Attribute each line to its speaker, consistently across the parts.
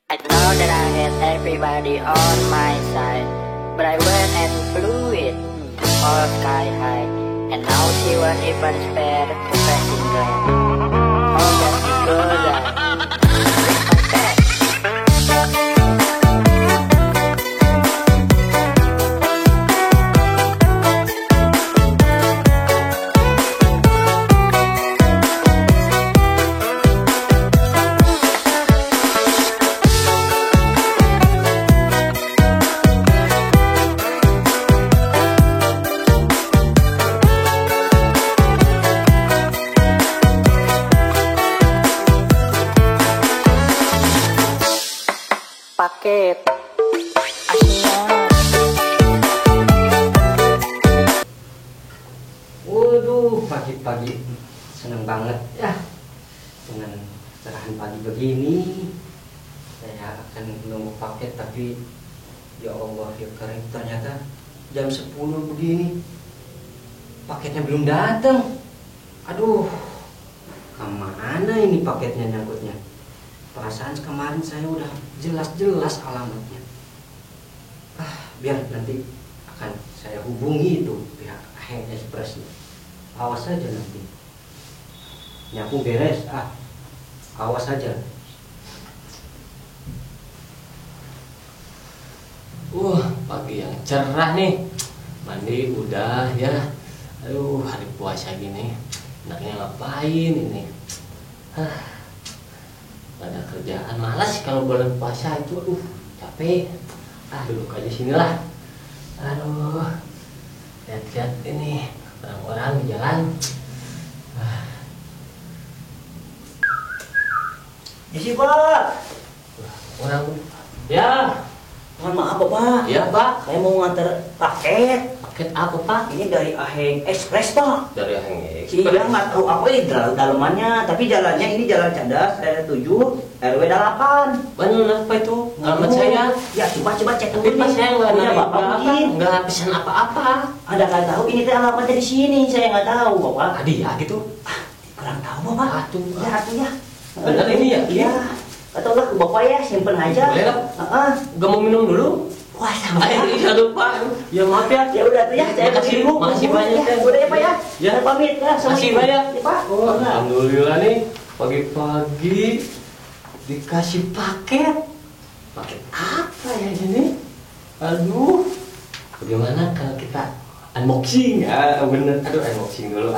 Speaker 1: I thought that I had everybody on my side, but I went and blew it all sky high, and now she won't even spare the passing glance. All just because I my back. Paket Asia.
Speaker 2: Waduh, pagi-pagi seneng banget ya dengan cerahan pagi begini. Saya akan nunggu paket, tapi ya Allah ya keren, ternyata jam 10 begini paketnya belum datang. Aduh, kemana ini paketnya nyangkutnya? Perasaan kemarin saya udah jelas-jelas alamatnya. Biar nanti akan saya hubungi itu pihak AHEM Express. Awas saja nanti. Nyapu beres, awas saja.
Speaker 3: Pagi yang cerah nih. Mandi udah ya. Aduh, hari puasa gini enaknya ngapain ini? Gak ada kerjaan, malas kalau bulan puasa itu, capek. Duduk aja sinilah. Aduh, lihat-lihat ini orang-orang di jalan.
Speaker 4: Isi Pak.
Speaker 3: Orang, ya,
Speaker 4: Mohon maaf Bapak.
Speaker 3: ya Pak.
Speaker 4: Saya mau nganter paket.
Speaker 3: Paket apa Pak?
Speaker 4: Ini dari AHEM Express Pak.
Speaker 3: Dari yang
Speaker 4: Iya nggak tahu apa ini dalamannya, tapi jalannya ini jalan Cadas RW 7 RW 8.
Speaker 3: Bener apa itu? Alamat saya.
Speaker 4: Ya coba cek
Speaker 3: Tapi
Speaker 4: dulu
Speaker 3: Pak
Speaker 4: nih.
Speaker 3: saya nggak
Speaker 4: Punya
Speaker 3: nanya
Speaker 4: Bapak mungkin.
Speaker 3: nggak pesan apa-apa.
Speaker 4: Ada nggak tahu ini teh alamatnya di sini, saya nggak tahu Bapak.
Speaker 3: Hadiah gitu.
Speaker 4: Kurang tahu Bapak.
Speaker 3: Atuh.
Speaker 4: Ya atuh ya.
Speaker 3: Bener ini ya?
Speaker 4: Iya. Atau lah ke Bapak ya, simpen aja.
Speaker 3: Boleh lah. Gak mau minum dulu?
Speaker 4: Wah sama.
Speaker 3: Iya lupa. Ya maaf ya.
Speaker 4: Ya udah tuh ya, saya
Speaker 3: Makasih,
Speaker 4: pergi dulu.
Speaker 3: makasih banyak,
Speaker 4: ya.
Speaker 3: ya.
Speaker 4: Udah ya Pak ya.
Speaker 3: Ya.
Speaker 4: Saya pamit ya.
Speaker 3: Makasih banyak.
Speaker 4: Ya, Pak.
Speaker 3: Alhamdulillah nih pagi-pagi dikasih paket. Paket apa ya ini? Aduh. Bagaimana kalau kita unboxing? Bener. Aduh, unboxing dulu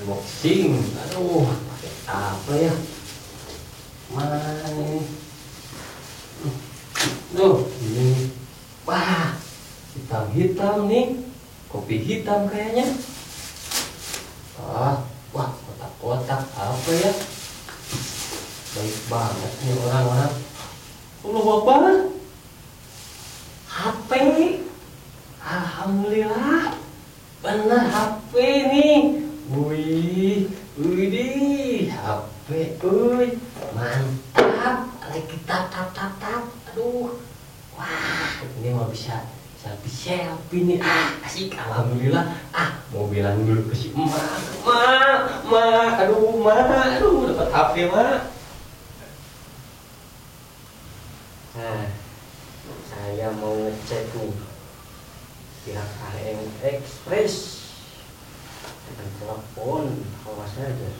Speaker 3: Unboxing. Aduh, paket apa ya? Mana ini? Ini. Wah, hitam-hitam nih. Kopi hitam kayaknya. Wah, kotak-kotak apa ya? Baik banget nih orang-orang. Allah Akbar. HP. Alhamdulillah. Benar HP nih. Wih, HP. Mantap. Lagi tap. Aduh. Wah, ini mau bisa selfie nih. Asik, alhamdulillah. Mau bilang dulu ke si emak. Aduh, dapat HP, Mak.
Speaker 2: Saya mau ngecek tuh pihak AHEM Express dengan telepon, awas saja.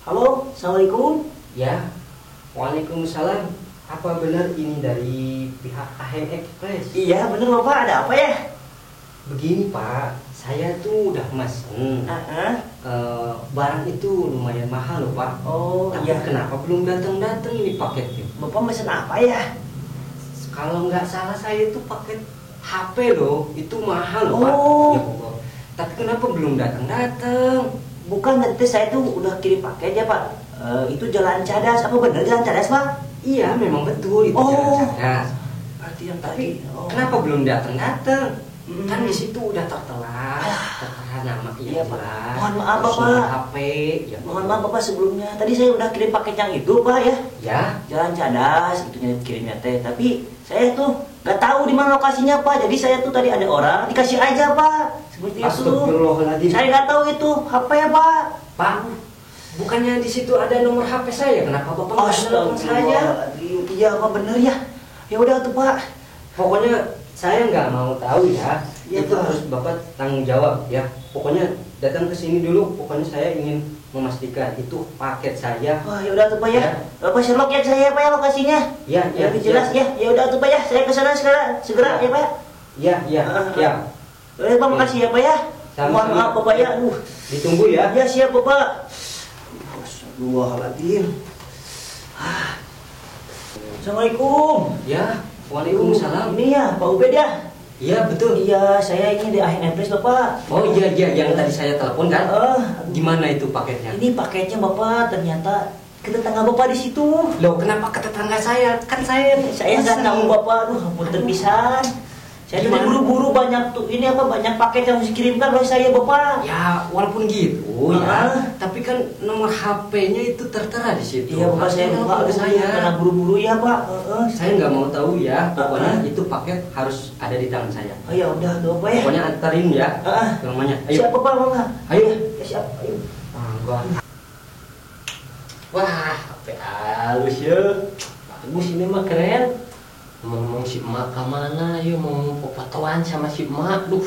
Speaker 4: Halo, assalamualaikum.
Speaker 2: Ya, waalaikumsalam. Apa benar ini dari pihak AHEM Express?
Speaker 4: Iya bener Bapak, ada apa ya?
Speaker 2: Begini Pak, saya tuh udah mesen. Barang itu lumayan mahal loh Pak.
Speaker 4: Oh
Speaker 2: Tapi
Speaker 4: iya.
Speaker 2: kenapa belum datang ini paketnya?
Speaker 4: Bapak mesen apa ya?
Speaker 2: Kalau nggak salah saya itu paket HP loh, itu mahal loh Pak.
Speaker 4: Oh.
Speaker 2: Ya Allah. Tapi kenapa belum datang?
Speaker 4: Bukan, nanti saya tuh udah kirim paket ya Pak. Itu jalan Cadas, apa bener jalan Cadas Pak?
Speaker 2: Iya, memang betul itu
Speaker 4: Oh.
Speaker 2: jalan Cadas.
Speaker 4: Berarti yang
Speaker 2: Tapi
Speaker 4: tadi.
Speaker 2: kenapa belum datang? Kan di situ udah tertera nama
Speaker 4: Iya, Pak.
Speaker 2: Pak.
Speaker 4: Mohon maaf,
Speaker 2: Terus
Speaker 4: Bapak.
Speaker 2: nomor HP. Ya,
Speaker 4: Mohon maaf Bapak sebelumnya. Tadi saya udah kirim paket yang itu Pak ya.
Speaker 2: Ya,
Speaker 4: Jalan Cadas, itunya kirimnya teh. Tapi saya tuh nggak tahu di mana lokasinya Pak. Jadi saya tuh tadi ada orang dikasih aja Pak. Seperti itu.
Speaker 2: Astagfirullahaladzim.
Speaker 4: Saya nggak tahu itu HP ya Pak.
Speaker 2: Pak, bukannya di situ ada nomor HP saya? Kenapa Bapak nggak ada telepon saya?
Speaker 4: Iya Pak, bener ya. Ya udah tuh Pak.
Speaker 2: Pokoknya saya nggak mau tahu ya.
Speaker 4: Iya,
Speaker 2: Itu
Speaker 4: Pak.
Speaker 2: harus Bapak tanggung jawab ya. Pokoknya datang ke sini dulu. Pokoknya saya ingin memastikan itu paket saya.
Speaker 4: Wah, ya udah tuh Pak ya.
Speaker 2: Ya.
Speaker 4: Bapak Sherlock ya saya Pak ya lokasinya.
Speaker 2: Ya,
Speaker 4: Ya, lebih jelas ya. Ya udah tuh Pak ya. Saya ke sana segera ya Pak.
Speaker 2: Ya, ya, ya.
Speaker 4: Ya Pak, makasih ya Pak ya.
Speaker 2: Sama-sama.
Speaker 4: Mohon maaf Bapak ya. Aduh.
Speaker 2: Ditunggu ya.
Speaker 4: Ya siap Bapak. Astagfirullahaladzim. Assalamualaikum.
Speaker 2: Ya, waalaikumsalam.
Speaker 4: Ini ya Pak Ubed ya.
Speaker 2: Iya betul.
Speaker 4: Iya, saya ini di AHN Place Bapak.
Speaker 2: Oh iya iya yang tadi saya telepon kan.
Speaker 4: Eh,
Speaker 2: Gimana itu paketnya?
Speaker 4: ini paketnya Bapak ternyata ke tetangga Bapak di situ.
Speaker 2: Loh kenapa ke tetangga saya? Kan saya
Speaker 4: Saya nggak tahu Bapak. Aduh, ampun terpisan. Saya tadi
Speaker 2: Gimana?
Speaker 4: buru-buru banyak tuh ini apa banyak paket yang harus dikirimkan oleh saya Bapak.
Speaker 2: Ya walaupun gitu ya,
Speaker 4: Ah.
Speaker 2: tapi kan nomor HP-nya itu tertera di situ.
Speaker 4: Iya Bapak, saya
Speaker 2: Harusnya
Speaker 4: lupa
Speaker 2: telepon ke
Speaker 4: saya karena buru-buru ya Pak.
Speaker 2: Saya nggak mau tahu ya. Pokoknya
Speaker 4: Ah.
Speaker 2: itu paket harus ada di tangan saya.
Speaker 4: Oh ya udah tuh Bapak ya.
Speaker 2: Pokoknya antarin ya.
Speaker 4: Ah.
Speaker 2: Ke rumahnya. Ayo.
Speaker 4: Siap Bapak, Mangga.
Speaker 2: Ayo.
Speaker 4: Ya, siap. Ayo.
Speaker 2: Mangga.
Speaker 3: Wah, HP halus ya. Bagus ini mah keren. Ngomong si emak kemana? Yuk mau popatoan sama si emak. Duh,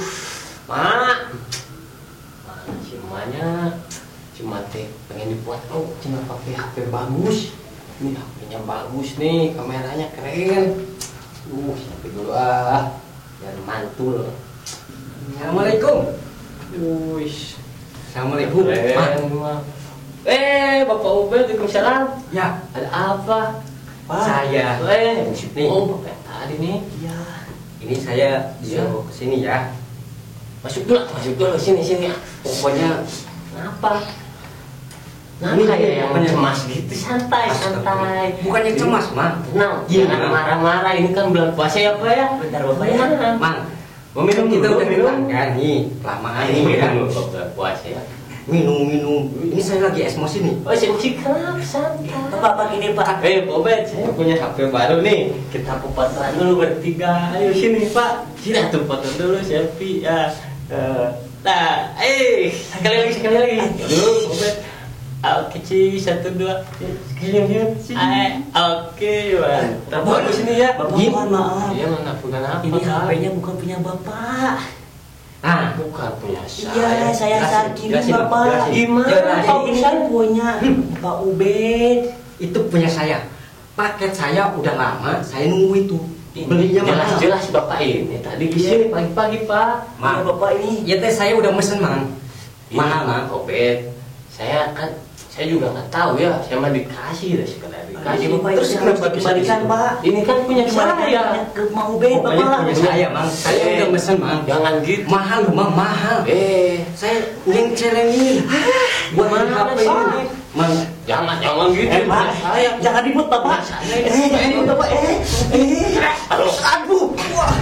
Speaker 3: mak. Mana si emaknya? Si emak teh pengen dibuat. Oh, cina pakai HP bagus. Ini HP-nya bagus nih, kameranya keren. Sampai dulu ah. Biar mantul.
Speaker 2: Assalamualaikum.
Speaker 3: Wih.
Speaker 2: Assalamualaikum.
Speaker 3: Keren, Mak. Bapak Ubed, Waalaikumsalam.
Speaker 2: Ya,
Speaker 3: Ada apa?
Speaker 4: Pak.
Speaker 2: saya.
Speaker 3: Nih. Oh, Bapak tadi nih.
Speaker 4: Iya.
Speaker 2: Ini saya disuruh kesini ya.
Speaker 3: Masuk dulu sini.
Speaker 2: Pokoknya
Speaker 3: Kenapa?
Speaker 2: Ini
Speaker 3: Kenapa ya yang
Speaker 2: pokoknya
Speaker 3: cemas gitu? Santai.
Speaker 2: bukannya cemas, Mang.
Speaker 3: Tenang,
Speaker 2: Gimana?
Speaker 3: jangan marah-marah. Ini kan bulan puasa ya, Pak ya.
Speaker 4: Bentar Bapak ya.
Speaker 3: Tenang.
Speaker 2: Mang, mau minum kita
Speaker 3: Minum,
Speaker 2: udah
Speaker 3: minum.
Speaker 2: tetangga nih, kelamaan
Speaker 3: Ini
Speaker 2: nih ya.
Speaker 3: minum bulan puasa ya.
Speaker 2: Minum. Ini saya lagi emosi nih.
Speaker 3: Oh, sih kenapa santai?
Speaker 4: Bapak gini Pak.
Speaker 3: Pak Ubed, saya punya HP baru nih. Kita fotoan dulu bertiga. Ayo sini, Pak. Sini tuh foto dulu selfie ya. Nah, sekali lagi. Dulu, Ubed. Oke, Ci, 1, 2. Sekian. Oke, mantap. Bagus ini ya.
Speaker 4: Bapak
Speaker 3: Gini.
Speaker 4: mohon maaf.
Speaker 3: Iya, mana bukan apa?
Speaker 4: Ini HP-nya bukan punya Bapak.
Speaker 2: Ah,
Speaker 3: bukan punya
Speaker 4: Iya, saya saat ini
Speaker 2: jelasin,
Speaker 4: Bapak.
Speaker 2: jelasin.
Speaker 3: Gimana?
Speaker 2: Jelasin.
Speaker 4: Pak ini kan punya Pak Ubed.
Speaker 2: itu punya saya. Paket saya udah lama, saya nunggu itu. Belinya mahal.
Speaker 3: jelas Bapak ini tadi di sini pagi-pagi, Pak.
Speaker 4: Mana Bapak ini?
Speaker 2: Ya teh saya udah mesen, Mang. Mahal, Mang.
Speaker 3: Obed. Saya juga nggak tahu ya, saya mah dikasih dah sekedar dikasih.
Speaker 4: Ini Bapak
Speaker 3: Terus
Speaker 4: ini
Speaker 3: kenapa
Speaker 4: harus
Speaker 3: bisa
Speaker 4: dikembalikan,
Speaker 3: di sini?
Speaker 4: Pak.
Speaker 3: Ini kan punya
Speaker 4: Dikembalikan
Speaker 3: saya.
Speaker 4: ke Pak Ubed
Speaker 2: Pokoknya
Speaker 4: Bapak.
Speaker 2: punya saya, Mang. Saya udah mesen, Mang.
Speaker 3: Jangan gitu.
Speaker 2: Mahal loh, Mang, mahal. Saya celengin buat
Speaker 3: Gimana
Speaker 2: HP
Speaker 3: sih?
Speaker 2: ini. Mang,
Speaker 3: Jangan gitu.
Speaker 4: Pak,
Speaker 3: Saya
Speaker 4: jangan ribut Bapak.
Speaker 3: Saya.
Speaker 4: Bapak.
Speaker 3: Aduh.
Speaker 4: Aduh. Wah.